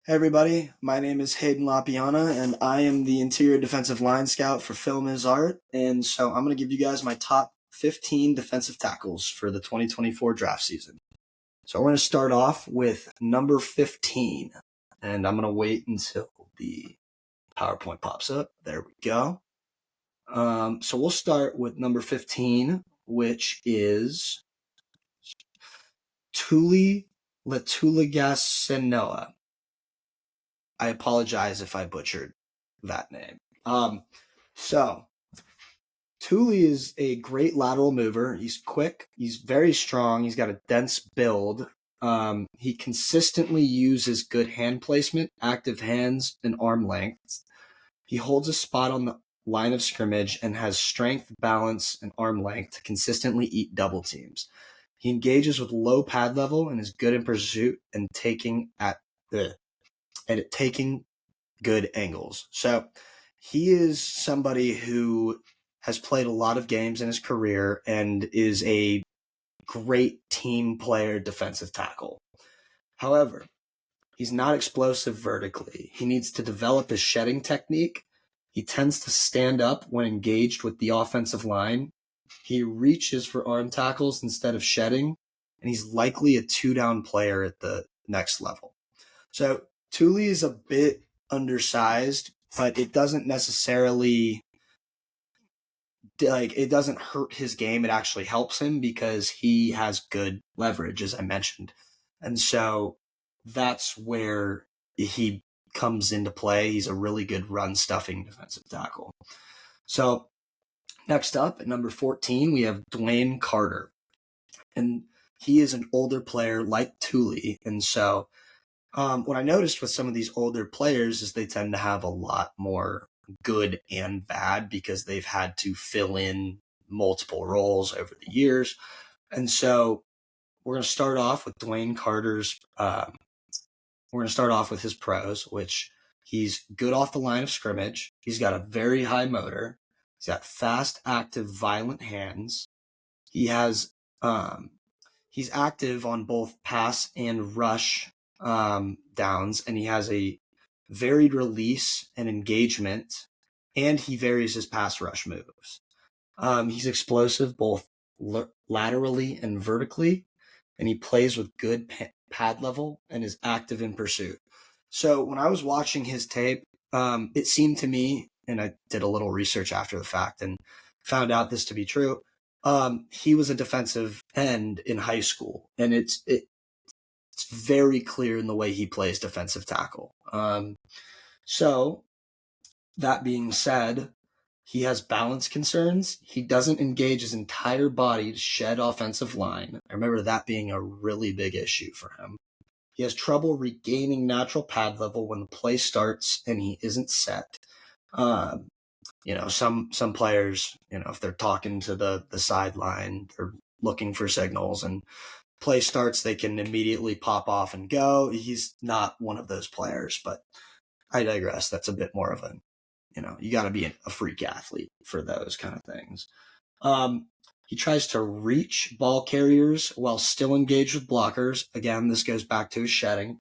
Hey everybody, my name is Hayden Lapiana and I am the interior defensive line scout for Filmissart, and so I'm going to give you guys my top 15 defensive tackles for the 2024 draft season. So we're going to start off with number 15, and I'm going to wait until the PowerPoint pops up. There we go. So we'll start with number 15, which is Tuli Letuligasenoa. I apologize if I butchered that name. So Thule is a great lateral mover. He's quick. He's very strong. He's got a dense build. He consistently uses good hand placement, active hands, and arm length. He holds a spot on the line of scrimmage and has strength, balance, and arm length to consistently eat double teams. He engages with low pad level and is good in pursuit and taking good angles. So he is somebody who has played a lot of games in his career and is a great team player defensive tackle. However, he's not explosive vertically. He needs to develop his shedding technique. He tends to stand up when engaged with the offensive line. He reaches for arm tackles instead of shedding, and he's likely a two-down player at the next level. So Thule is a bit undersized, but it doesn't necessarily it doesn't hurt his game. It actually helps him because he has good leverage, as I mentioned. And so that's where he comes into play. He's a really good run stuffing defensive tackle. So next up at number 14, we have Dwayne Carter. And he is an older player like Thule. And so what I noticed with some of these older players is they tend to have a lot more good and bad because they've had to fill in multiple roles over the years. And so we're going to start off with Dwayne Carter's, we're going to start off with his pros, which he's good off the line of scrimmage. He's got a very high motor. He's got fast, active, violent hands. He has, he's active on both pass and rush downs, and he has a varied release and engagement, and he varies his pass rush moves. He's explosive both laterally and vertically, and he plays with good pad level and is active in pursuit. So when I was watching his tape, it seemed to me, and I did a little research after the fact and found out this to be true, he was a defensive end in high school, and it's very clear in the way he plays defensive tackle. So that being said, he has balance concerns. He doesn't engage his entire body to shed offensive line. I remember that being a really big issue for him. He has trouble regaining natural pad level when the play starts and he isn't set. Some players, if they're talking to the sideline, they're looking for signals, and play starts, they can immediately pop off and go. He's not one of those players, but I digress. That's a bit more of you got to be a freak athlete for those kind of things. He tries to reach ball carriers while still engaged with blockers. Again, this goes back to his shedding.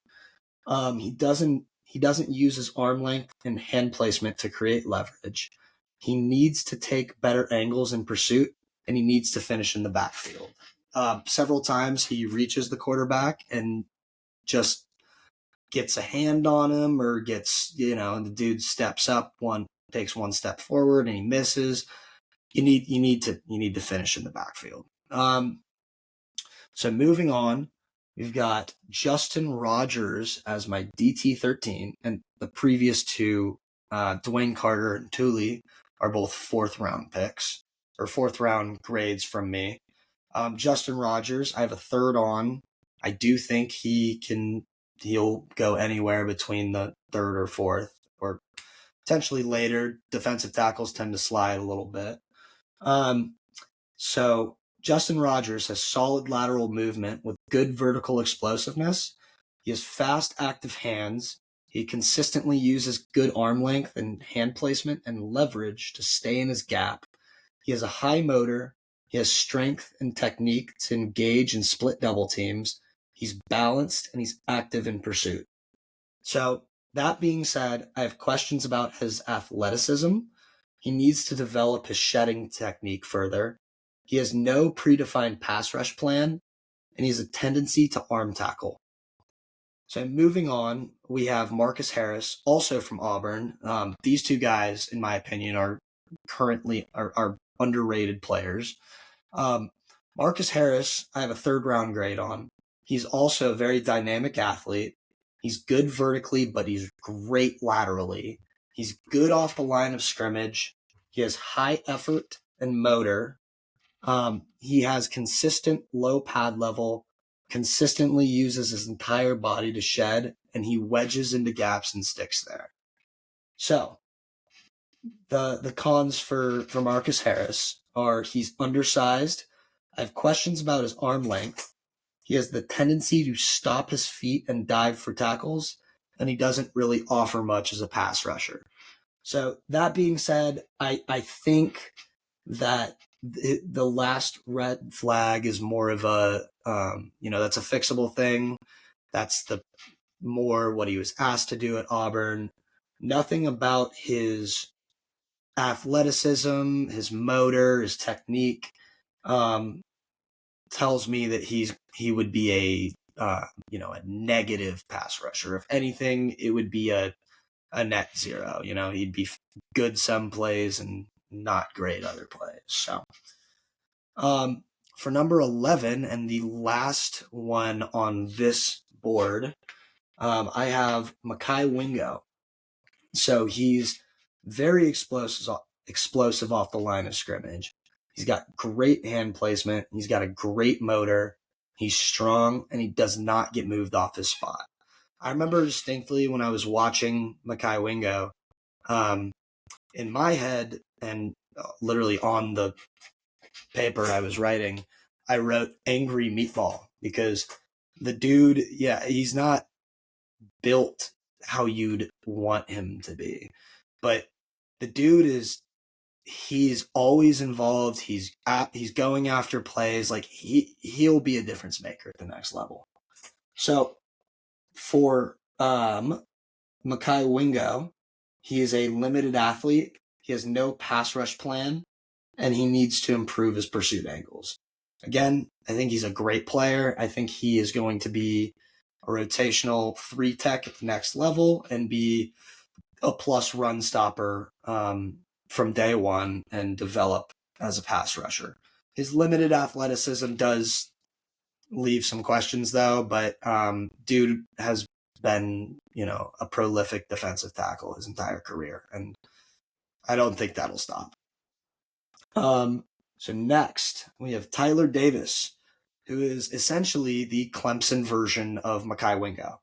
He doesn't use his arm length and hand placement to create leverage. He needs to take better angles in pursuit, and he needs to finish in the backfield. Several times he reaches the quarterback and just gets a hand on him, or gets, and the dude steps up, takes one step forward and he misses. You need to finish in the backfield. So moving on, we've got Justin Rogers as my DT13, and the previous two, Dwayne Carter and Thule, are both fourth round picks or fourth round grades from me. Justin Rogers, I have a third on. I do think he'll go anywhere between the third or fourth, or potentially later. Defensive tackles tend to slide a little bit. So Justin Rogers has solid lateral movement with good vertical explosiveness. He has fast, active hands. He consistently uses good arm length and hand placement and leverage to stay in his gap. He has a high motor. He has strength and technique to engage and split double teams. He's balanced and he's active in pursuit. So that being said, I have questions about his athleticism. He needs to develop his shedding technique further. He has no predefined pass rush plan, and he has a tendency to arm tackle. So moving on, we have Marcus Harris, also from Auburn. These two guys, in my opinion, are currently are underrated players. Marcus Harris, I have a 3rd-round grade on. He's also a very dynamic athlete. He's good vertically, but he's great laterally. He's good off the line of scrimmage. He has high effort and motor. He has consistent low pad level, consistently uses his entire body to shed, and he wedges into gaps and sticks there. So the cons for Marcus Harris are he's undersized. I have questions about his arm length. He has the tendency to stop his feet and dive for tackles, and he doesn't really offer much as a pass rusher. So that being said, I think that the last red flag is more of a, that's a fixable thing. That's the more what he was asked to do at Auburn. Nothing about his athleticism, his motor, his technique, tells me that he would be a negative pass rusher. If anything, it would be a net zero. He'd be good some plays and not great other plays. So, for number 11 and the last one on this board, I have Mekhi Wingo. So he's very explosive off the line of scrimmage. He's got great hand placement. He's got a great motor. He's strong, and he does not get moved off his spot. I remember distinctly when I was watching Mekhi Wingo, in my head and literally on the paper I was writing, I wrote angry meatball because the dude, he's not built how you'd want him to be. But the dude he's always involved. He's going after plays. Like he'll be a difference maker at the next level. So for Mekhi Wingo, he is a limited athlete. He has no pass rush plan, and he needs to improve his pursuit angles. Again, I think he's a great player. I think he is going to be a rotational 3 tech at the next level and be a plus run stopper from day one and develop as a pass rusher. His limited athleticism does leave some questions though, but dude has been, a prolific defensive tackle his entire career, and I don't think that'll stop. So next we have Tyler Davis, who is essentially the Clemson version of Mekhi Wingo.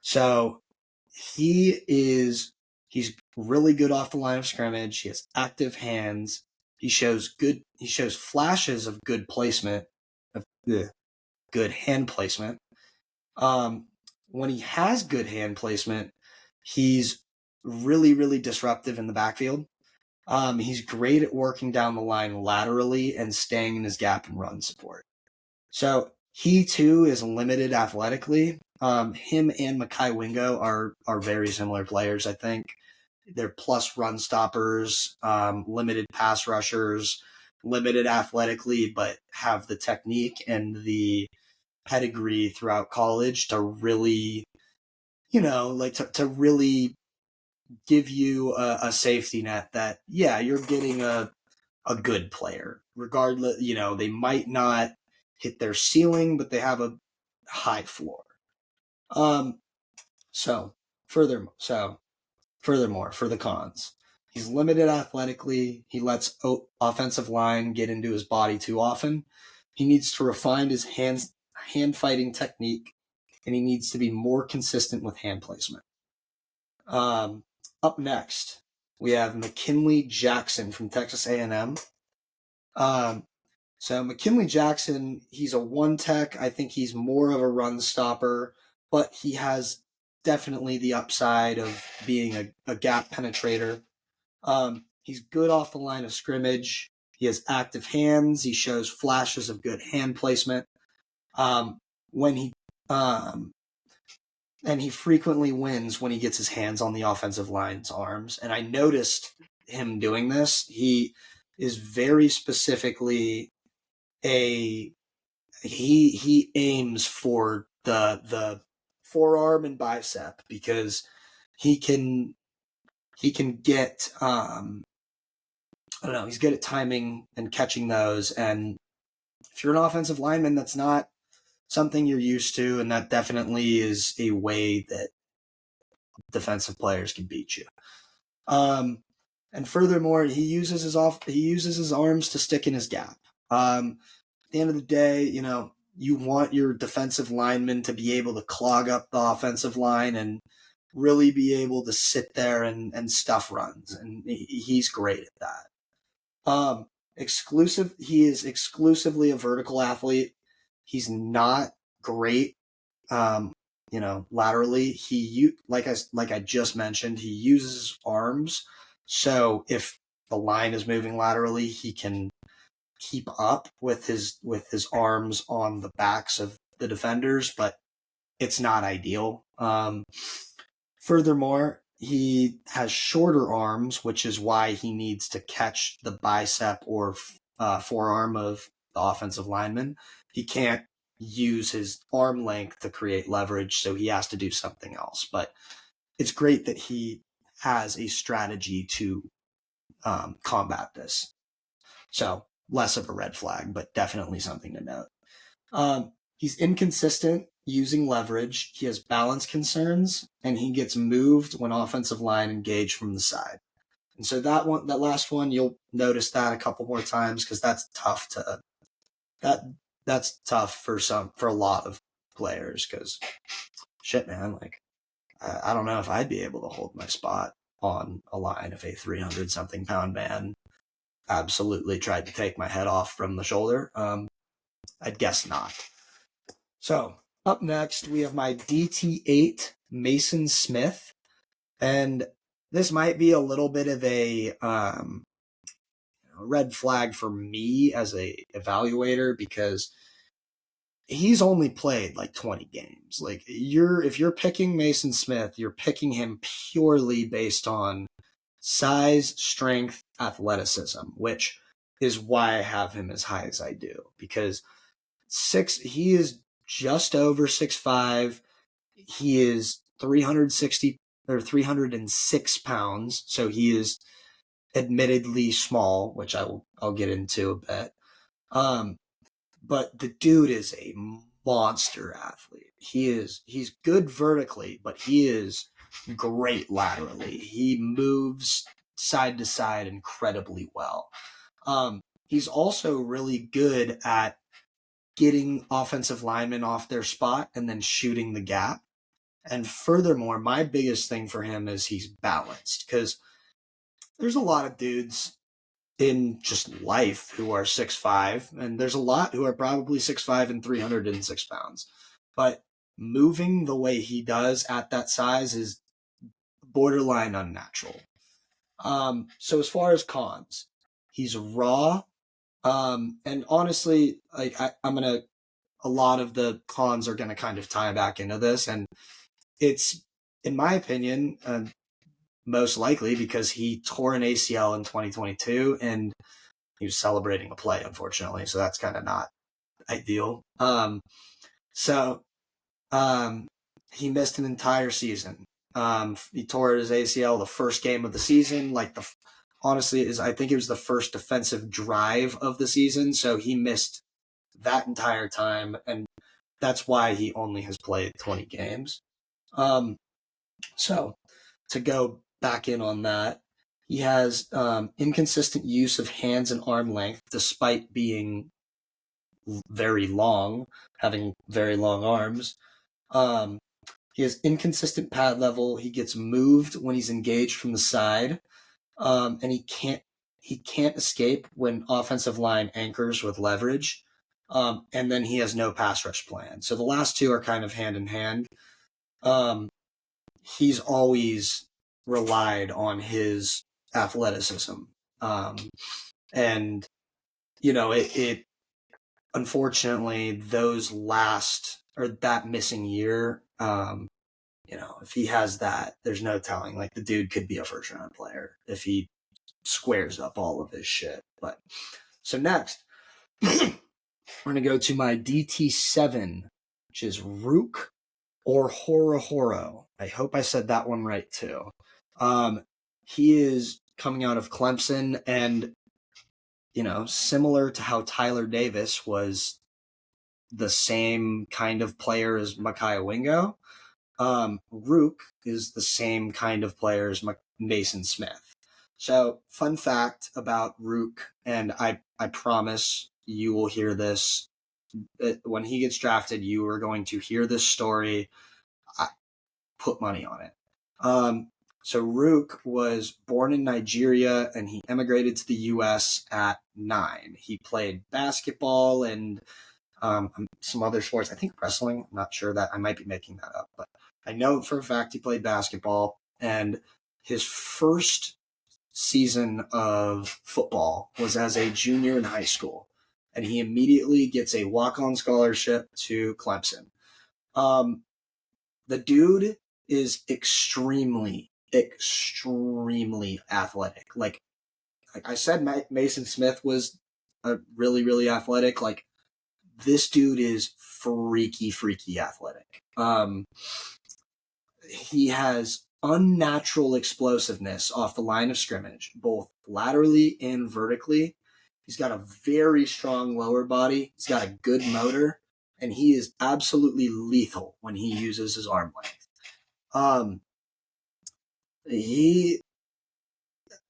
So he's really good off the line of scrimmage. He has active hands. He shows flashes of good placement, of good hand placement. When he has good hand placement, he's really, really disruptive in the backfield. He's great at working down the line laterally and staying in his gap and run support. So he too is limited athletically. Him and Mekhi Wingo are very similar players, I think. They're plus run stoppers, limited pass rushers, limited athletically, but have the technique and the pedigree throughout college to really, to really give you a safety net that, you're getting a good player. Regardless, they might not hit their ceiling, but they have a high floor. Furthermore, for the cons, he's limited athletically. He lets offensive line get into his body too often. He needs to refine his hand fighting technique, and he needs to be more consistent with hand placement. Up next, we have McKinley Jackson from Texas A&M. So McKinley Jackson, he's a 1 tech. I think he's more of a run stopper, but he has definitely the upside of being a gap penetrator. He's good off the line of scrimmage. He has active hands. He shows flashes of good hand placement. When and he frequently wins when he gets his hands on the offensive line's arms. And I noticed him doing this. He is very specifically he aims for the forearm and bicep, because he can get I don't know, he's good at timing and catching those. And if you're an offensive lineman, that's not something you're used to, and that definitely is a way that defensive players can beat you. And furthermore, he uses his arms to stick in his gap. At the end of the day, you want your defensive lineman to be able to clog up the offensive line and really be able to sit there and stuff runs, and he's great at that. He is exclusively a vertical athlete. He's not great, laterally. Like I just mentioned, he uses arms. So if the line is moving laterally, he can keep up with his arms on the backs of the defenders, but it's not ideal. Furthermore, he has shorter arms, which is why he needs to catch the bicep or forearm of the offensive lineman. He can't use his arm length to create leverage, so he has to do something else. But it's great that he has a strategy to combat this. So less of a red flag, but definitely something to note. He's inconsistent using leverage. He has balance concerns, and he gets moved when offensive line engage from the side. And so that last one, you'll notice that a couple more times, because that's tough for a lot of players, because shit, man, like I don't know if I'd be able to hold my spot on a line if a 300 something pound man absolutely tried to take my head off from the shoulder. I'd guess not. So up next, we have my DT8 Mason Smith. And this might be a little bit of a red flag for me as a evaluator, because he's only played like 20 games. Like if you're picking Mason Smith, you're picking him purely based on size, strength, athleticism, which is why I have him as high as I do, because he is just over 6'5". He is 360 or 306 pounds, so he is admittedly small, which I'll get into a bit. But the dude is a monster athlete. He's good vertically, but he is great laterally. He moves side to side incredibly well. He's also really good at getting offensive linemen off their spot and then shooting the gap. And furthermore, my biggest thing for him is he's balanced, because there's a lot of dudes in just life who are 6'5", and there's a lot who are probably 6'5" and 306 pounds. But moving the way he does at that size is borderline unnatural. So as far as cons, he's raw. And honestly, like a lot of the cons are gonna kind of tie back into this, and it's, in my opinion, most likely because he tore an ACL in 2022, and he was celebrating a play, unfortunately. So that's kind of not ideal. He missed an entire season. He tore his ACL the first game of the season. Honestly, I think it was the first defensive drive of the season. So he missed that entire time, and that's why he only has played 20 games. So to go back in on that, he has inconsistent use of hands and arm length, despite being very long, having very long arms. He has inconsistent pad level. He gets moved when he's engaged from the side, and he can't escape when offensive line anchors with leverage. And then he has no pass rush plan. So the last two are kind of hand in hand. He's always relied on his athleticism. And, it unfortunately, that missing year if he has that, there's no telling. Like, the dude could be a first round player if he squares up all of his shit. But so next, we're going to go to my DT7, which is Rook or Horo. I hope I said that one right too. He is coming out of Clemson, and similar to how Tyler Davis was the same kind of player as Micaiah Wingo, Rook is the same kind of player as Mason Smith. So, fun fact about Rook, and I promise you will hear this when he gets drafted. You are going to hear this story. I put money on it. So Rook was born in Nigeria, and he emigrated to the U.S. at 9. He played basketball and some other sports. I think wrestling. I'm not sure that. I might be making that up, but I know for a fact he played basketball. And his first season of football was as a junior in high school, and he immediately gets a walk-on scholarship to Clemson. The dude is extremely athletic. Like I said, Mason Smith was a really, really athletic. Like, this dude is freaky athletic. He has unnatural explosiveness off the line of scrimmage, both laterally and vertically. He's got a very strong lower body. He's got a good motor, and he is absolutely lethal when he uses his arm length.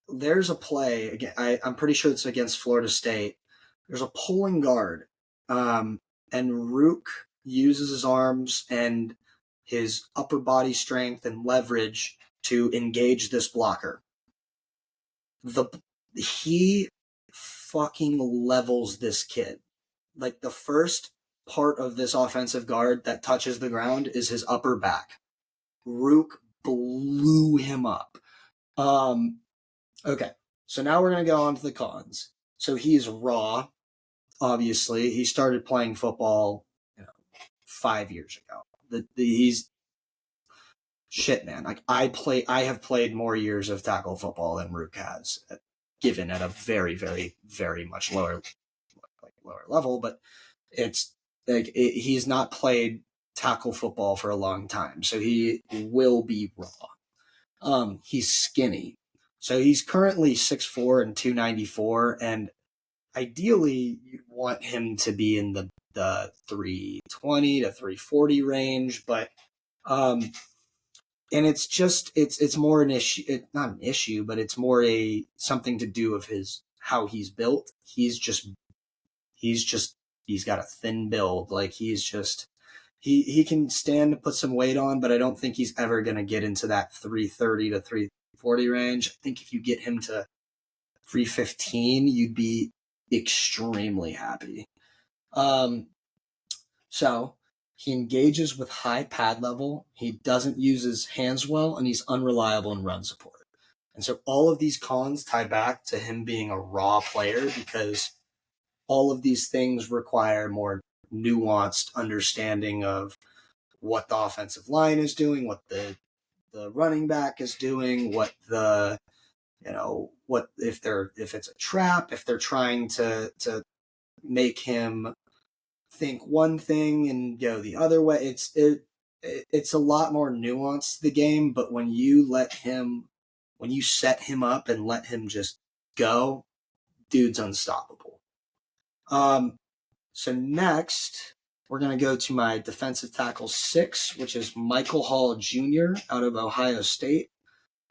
There's a play again. I'm pretty sure it's against Florida State. There's a pulling guard, and Rook uses his arms and his upper body strength and leverage to engage this blocker. He fucking levels this kid. Like, the first part of this offensive guard that touches the ground is his upper back. Rook blew him up. Okay, so now we're going to go on to the cons. So he's raw, obviously. He started playing football 5 years ago. He's shit, man. Like, I have played more years of tackle football than Rook has, given at a very, very, very much lower level. But it's like he's not played tackle football for a long time, so he will be raw. He's skinny, so he's currently 6'4" and 294, and ideally you'd want him to be in the 320 to 340 range, but and it's more an issue, not an issue, but it's more something to do with how he's built. He's got a thin build. Like, he can stand to put some weight on, but I don't think he's ever going to get into that 330 to 340 range. I think if you get him to 315, you'd be extremely happy. So he engages with high pad level. He doesn't use his hands well, and he's unreliable in run support. And so all of these cons tie back to him being a raw player, because all of these things require more nuanced understanding of what the offensive line is doing, what the running back is doing, what if it's a trap, if they're trying to make him think one thing and go the other way. It's a lot more nuanced, the game, but when you set him up and let him just go, dude's unstoppable. So next, we're going to go to my defensive tackle 6, which is Michael Hall Jr. out of Ohio State.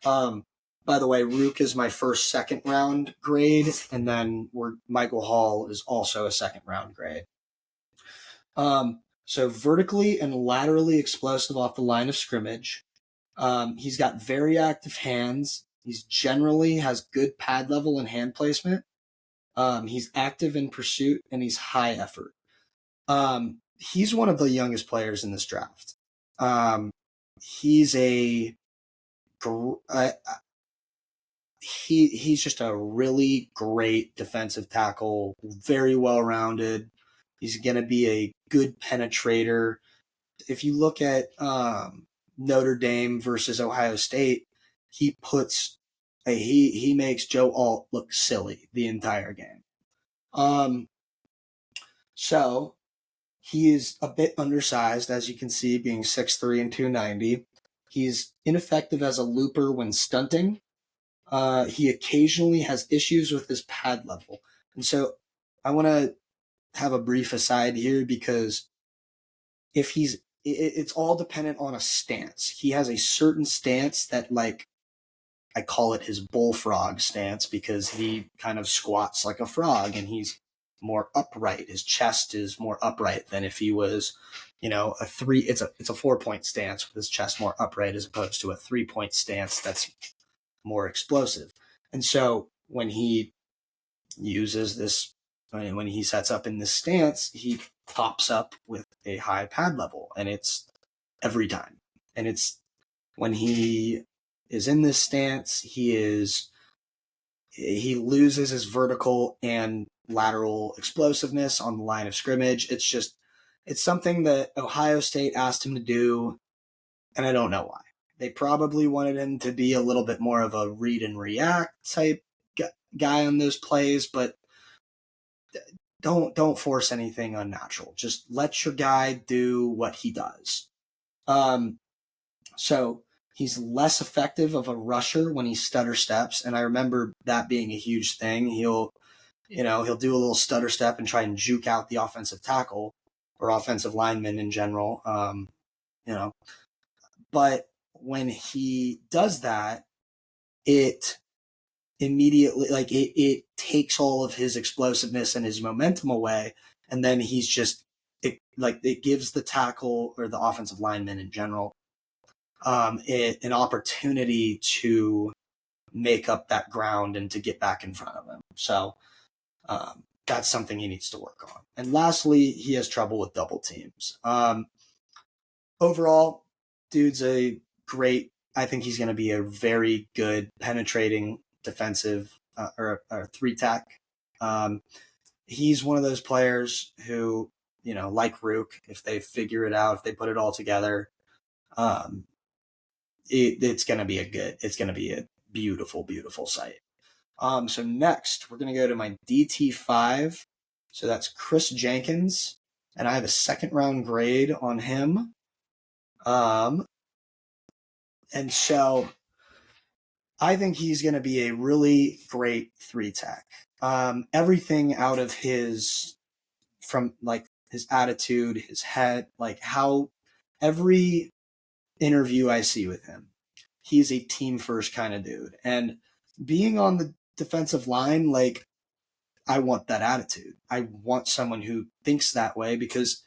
By the way, Rook is my first second round grade, and then Michael Hall is also a second round grade. So vertically and laterally explosive off the line of scrimmage. He's got very active hands. He's generally has good pad level and hand placement. He's active in pursuit, and he's high effort. He's one of the youngest players in this draft. He's he's just a really great defensive tackle, very well-rounded. He's going to be a good penetrator. If you look at Notre Dame versus Ohio State, he makes Joe Alt look silly the entire game. So he is a bit undersized, as you can see, being 6'3" and 290. He's ineffective as a looper when stunting. He occasionally has issues with his pad level. And so I want to have a brief aside here, because it's all dependent on a stance. He has a certain stance that, like, I call it his bullfrog stance, because he kind of squats like a frog and he's more upright. His chest is more upright than if he was, a three. It's a 4-point stance with his chest more upright, as opposed to a 3-point stance that's more explosive. And so when he sets up in this stance, he pops up with a high pad level, and it's every time. And it's when he is in this stance, he loses his vertical and lateral explosiveness on the line of scrimmage. It's something that Ohio State asked him to do, and I don't know why. They probably wanted him to be a little bit more of a read and react type guy on those plays, but don't force anything unnatural. Just let your guy do what he does. So he's less effective of a rusher when he stutter steps, and I remember that being a huge thing. He'll do a little stutter step and try and juke out the offensive tackle or offensive lineman in general. But when he does that, it immediately, like, it takes all of his explosiveness and his momentum away, and then it gives the tackle or the offensive lineman in general an opportunity to make up that ground and to get back in front of him. So that's something he needs to work on. And lastly, he has trouble with double teams. Overall, dude's I think he's going to be a very good penetrating defensive or 3-tech. He's one of those players who, like Rook, if they figure it out, if they put it all together, it's going to be a beautiful, beautiful sight. So next, we're going to go to my DT5. So that's Chris Jenkins, and I have a 2nd-round grade on him. And so I think he's going to be a really great 3-tech. Everything out of from like his attitude, his head, like how every interview I see with him, he's a team first kind of dude. And being on the defensive line, like, I want that attitude. I want someone who thinks that way, because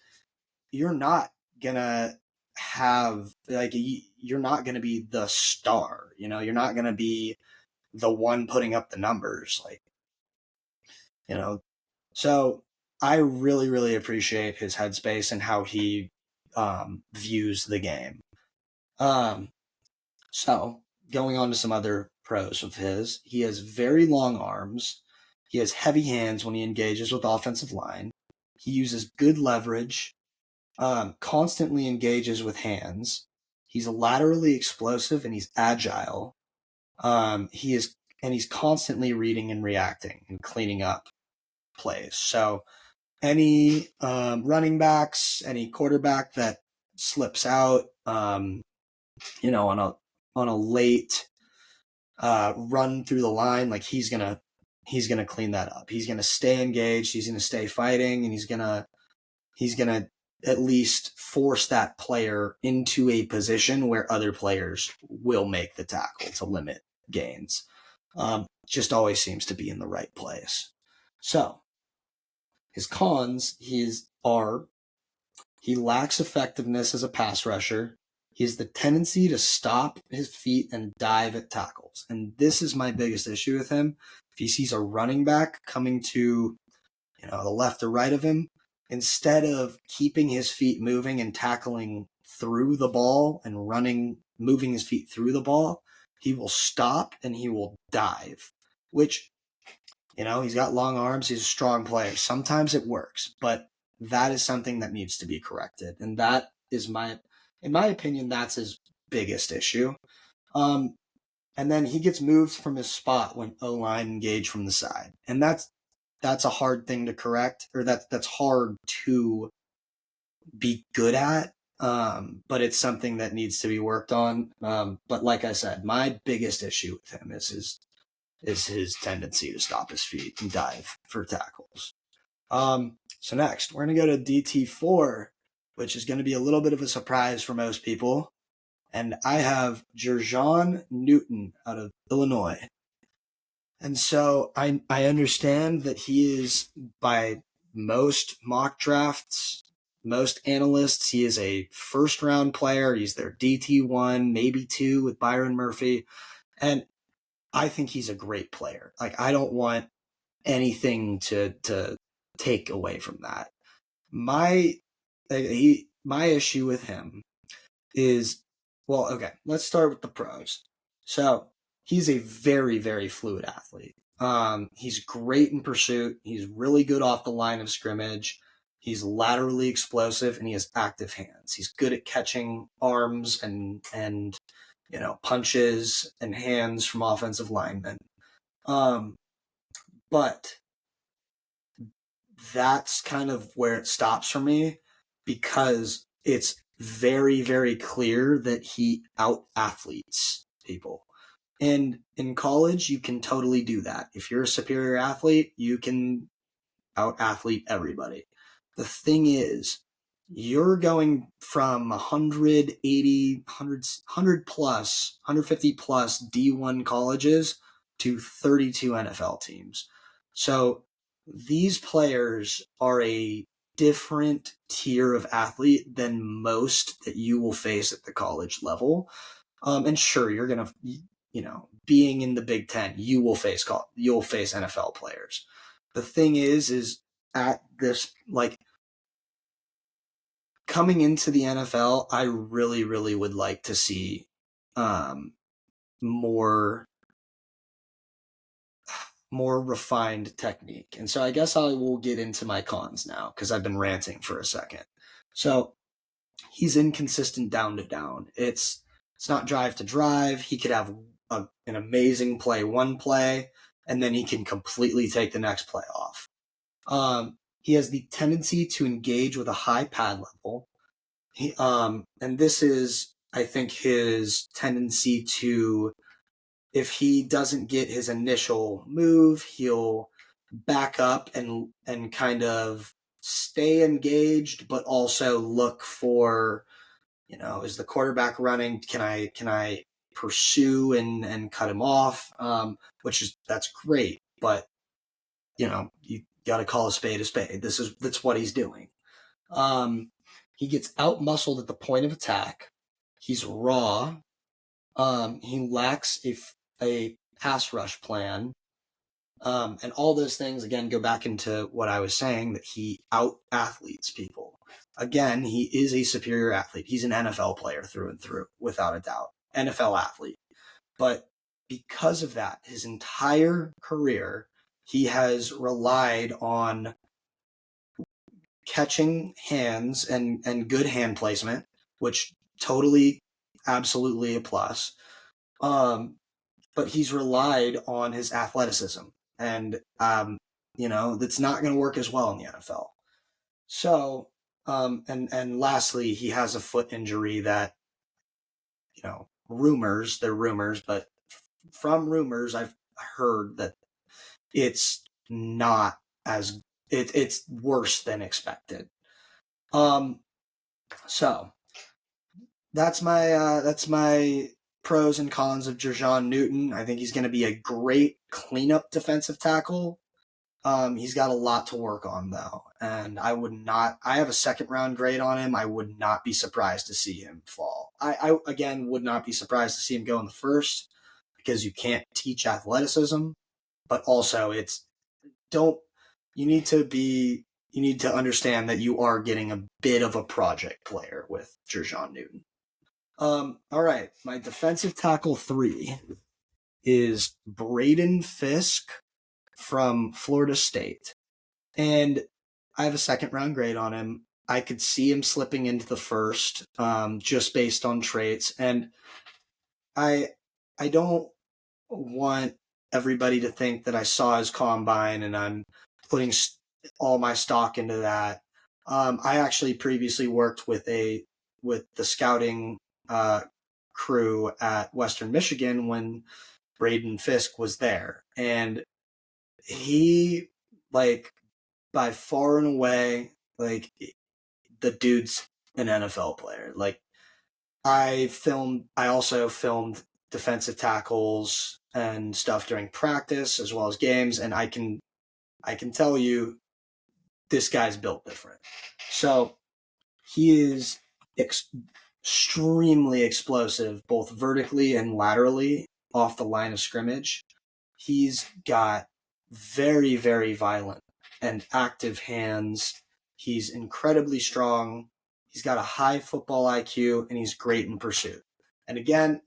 you're not gonna you're not gonna be the star. You're not gonna be the one putting up the numbers, So I really, really appreciate his headspace and how he views the game. So going on to some other pros of his, he has very long arms. He has heavy hands when he engages with offensive line. He uses good leverage, constantly engages with hands. He's laterally explosive and he's agile. He's constantly reading and reacting and cleaning up plays. So any running backs, any quarterback that slips out, on a late run through the line, like, he's gonna clean that up. He's gonna stay engaged. He's gonna stay fighting, and he's gonna at least force that player into a position where other players will make the tackle to limit gains. Just always seems to be in the right place. So his cons are he lacks effectiveness as a pass rusher. He has the tendency to stop his feet and dive at tackles. And this is my biggest issue with him. If he sees a running back coming to, the left or right of him, instead of keeping his feet moving and tackling through the ball and moving his feet through the ball, he will stop and he will dive, which, he's got long arms. He's a strong player. Sometimes it works, but that is something that needs to be corrected. And that is in my opinion, that's his biggest issue. And then he gets moved from his spot when O-line engage from the side. And that's a hard thing to correct, or that's hard to be good at. But it's something that needs to be worked on. But like I said, my biggest issue with him is his tendency to stop his feet and dive for tackles. So next, we're going to go to DT4, which is going to be a little bit of a surprise for most people. And I have Jerjon Newton out of Illinois. And so I understand that he is, by most mock drafts, most analysts, he is a first-round player. He's their DT1, maybe 2 with Byron Murphy. And I think he's a great player. Like, I don't want anything to take away from that. My issue with him is, well, okay, let's start with the pros. So he's a very, very fluid athlete. He's great in pursuit. He's really good off the line of scrimmage. He's laterally explosive, and he has active hands. He's good at catching arms and punches and hands from offensive linemen. But that's kind of where it stops for me, because it's very, very clear that he out-athletes people. And in college, you can totally do that. If you're a superior athlete, you can out-athlete everybody. The thing is, you're going from 180, 100 plus, 150 plus D1 colleges to 32 NFL teams. So these players are a different tier of athlete than most that you will face at the college level. And sure, you're going to, being in the Big Ten, you will face NFL players. The thing is at this, like, coming into the NFL, I really, really would like to see more refined technique. And so I guess I will get into my cons now, because I've been ranting for a second. So he's inconsistent down to down. It's not drive to drive. He could have an amazing play one play, and then he can completely take the next play off. He has the tendency to engage with a high pad level. And this is, I think, his tendency to, if he doesn't get his initial move, he'll back up and kind of stay engaged, but also look for, is the quarterback running? Can I pursue and cut him off? That's great, but you got to call a spade a spade. That's what he's doing. He gets out-muscled at the point of attack. He's raw. He lacks a pass rush plan. And all those things, again, go back into what I was saying, that he out-athletes people. Again, he is a superior athlete. He's an NFL player through and through, without a doubt. NFL athlete. But because of that, his entire career, he has relied on catching hands and good hand placement, which totally, absolutely a plus. But he's relied on his athleticism, and that's not going to work as well in the NFL. So, and lastly, he has a foot injury that, they're rumors, but from rumors, I've heard that it's not as it's worse than expected. So that's my pros and cons of Jerjon Newton. I think he's going to be a great cleanup defensive tackle. He's got a lot to work on, though, and I have a second round grade on him. I would not be surprised to see him fall. I again would not be surprised to see him go in the first, because you can't teach athleticism, but also you need to understand that you are getting a bit of a project player with Jerjon Newton. All right, my defensive tackle 3 is Braden Fiske from Florida State. And I have a second round grade on him. I could see him slipping into the first, just based on traits. And I I don't want everybody to think that I saw his combine and I'm putting all my stock into that. I actually previously worked with the scouting uh, crew at Western Michigan when Braden Fiske was there, and he, like, by far and away, like, the dude's an NFL player. Like, I also filmed defensive tackles and stuff during practice as well as games, and I can tell you this guy's built different. So he is extremely explosive, both vertically and laterally off the line of scrimmage. He's got very, very violent and active hands. He's incredibly strong. He's got a high football IQ, and he's great in pursuit. And again,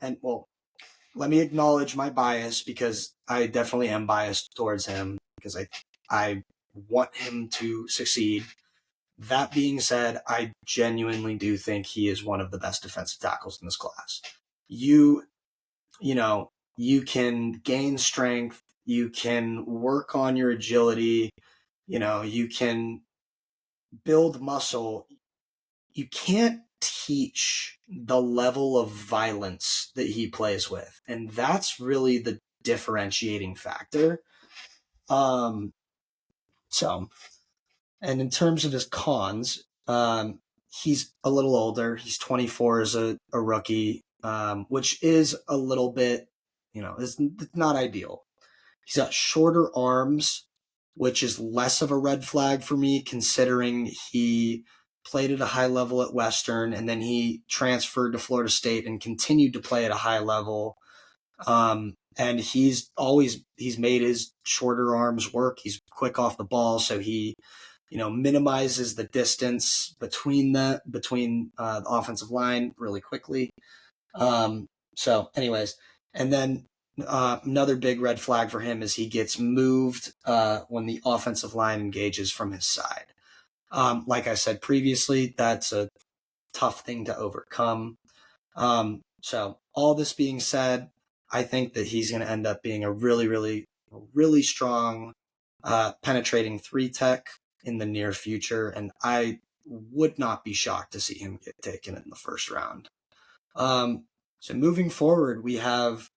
let me acknowledge my bias, because I definitely am biased towards him, because I want him to succeed. That being said, I genuinely do think he is one of the best defensive tackles in this class. You know, you can gain strength, you can work on your agility, you can build muscle. You can't teach the level of violence that he plays with. And that's really the differentiating factor. Um, so, and in terms of his cons, he's a little older. He's 24 as a rookie, which is a little bit, it's not ideal. He's got shorter arms, which is less of a red flag for me, considering he played at a high level at Western, and then he transferred to Florida State and continued to play at a high level. And he's made his shorter arms work. He's quick off the ball, so he, minimizes the distance between the offensive line really quickly. So anyways, and then another big red flag for him is he gets moved when the offensive line engages from his side. Like I said previously, that's a tough thing to overcome. So all this being said, I think that he's going to end up being a really, really, really strong penetrating 3-tech in the near future, and I would not be shocked to see him get taken in the first round. So moving forward, we have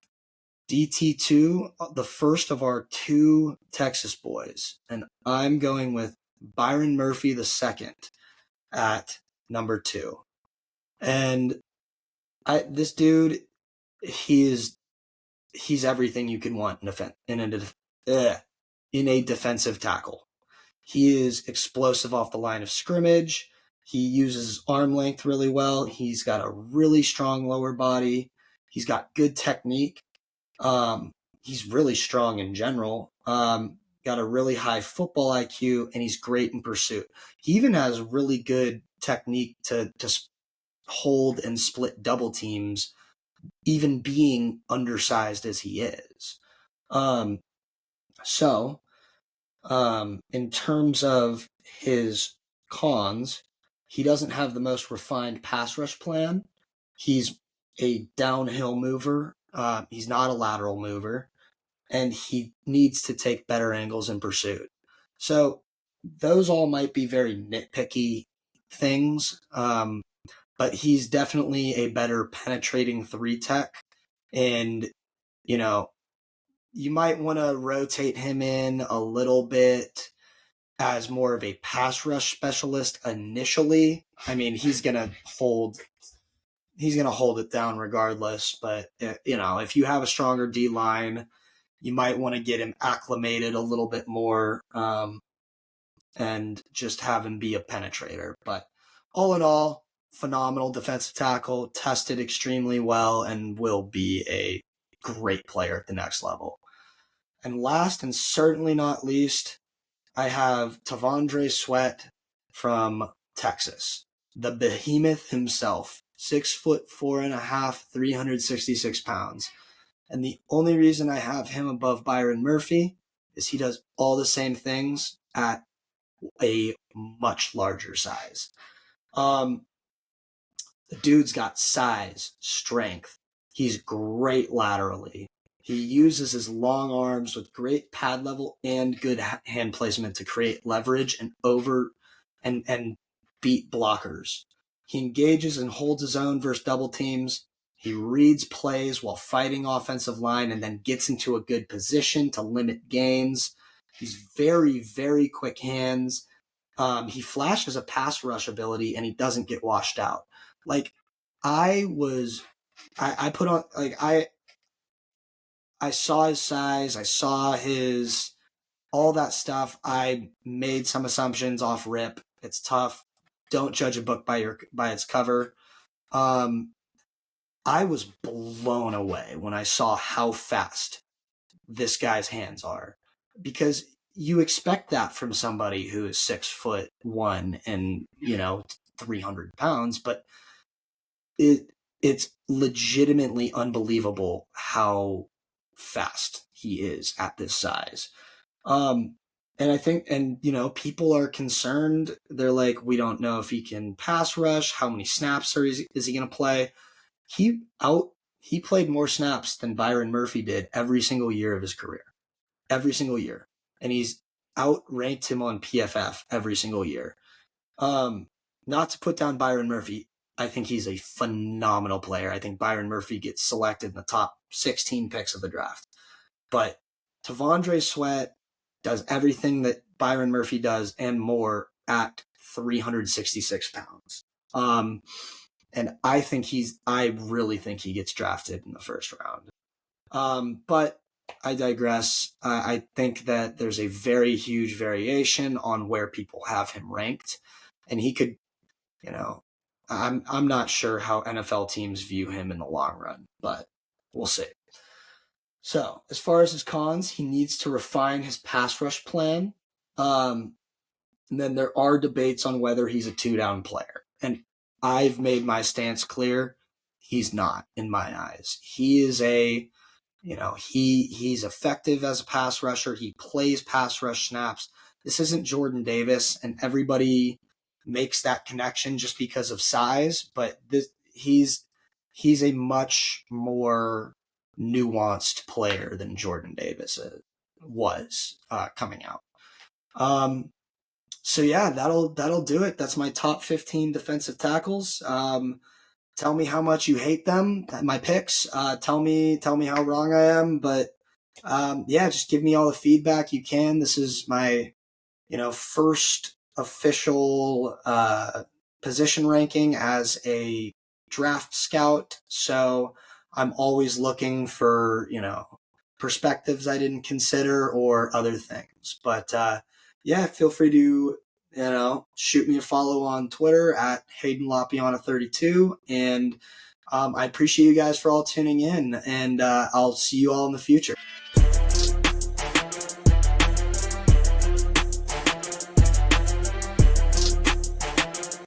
DT2, the first of our 2 Texas boys, and I'm going with Byron Murphy the second at number 2. And this dude, he's everything you could want in a defensive tackle. He is explosive off the line of scrimmage. He uses his arm length really well. He's got a really strong lower body. He's got good technique. He's really strong in general. Got a really high football IQ, and he's great in pursuit. He even has really good technique to hold and split double teams, even being undersized as he is. In terms of his cons, he doesn't have the most refined pass rush plan. He's a downhill mover. He's not a lateral mover, and he needs to take better angles in pursuit. So those all might be very nitpicky things, but he's definitely a better penetrating 3-tech, and you might want to rotate him in a little bit as more of a pass rush specialist initially. I mean, he's gonna hold it down regardless. But if you have a stronger D line, you might want to get him acclimated a little bit more, and just have him be a penetrator. But all in all, phenomenal defensive tackle, tested extremely well, and will be a great player at the next level. And last and certainly not least, I have Tavondre Sweat from Texas, the behemoth himself, 6'4.5", 366 pounds. And the only reason I have him above Byron Murphy is he does all the same things at a much larger size. The dude's got size, strength. He's great laterally. He uses his long arms with great pad level and good hand placement to create leverage and beat blockers. He engages and holds his own versus double teams. He reads plays while fighting offensive line and then gets into a good position to limit gains. He's very, very quick hands. He flashes a pass rush ability and he doesn't get washed out. Like I put on, like, I saw his size, I saw his, all that stuff. I made some assumptions off rip. It's tough. Don't judge a book by its cover. I was blown away when I saw how fast this guy's hands are, because you expect that from somebody who is 6'1" and 300 pounds, but it's legitimately unbelievable how fast he is at this size. And I think, people are concerned. They're like, we don't know if he can pass rush. How many snaps is he going to play? He played more snaps than Byron Murphy did every single year of his career, every single year. And he's outranked him on PFF every single year. Not to put down Byron Murphy. I think he's a phenomenal player. I think Byron Murphy gets selected in the top 16 picks of the draft. But T'Vondre Sweat does everything that Byron Murphy does and more at 366 pounds. And I really think he gets drafted in the first round. But I digress. I think that there's a very huge variation on where people have him ranked. And he could, I'm not sure how NFL teams view him in the long run, but we'll see. So as far as his cons, he needs to refine his pass rush plan. And then there are debates on whether he's a 2-down player. And I've made my stance clear. He's not, in my eyes. He is he's effective as a pass rusher. He plays pass rush snaps. This isn't Jordan Davis, and everybody makes that connection just because of size, but he's a much more nuanced player than Jordan Davis was coming out. So yeah, that'll do it. That's my top 15 defensive tackles. Tell me how much you hate them, my picks. Tell me how wrong I am. But just give me all the feedback you can. This is my first official position ranking as a draft scout. So I'm always looking for perspectives I didn't consider or other things. But feel free to shoot me a follow on Twitter at Hayden Lapiana 32, and I appreciate you guys for all tuning in, and I'll see you all in the future.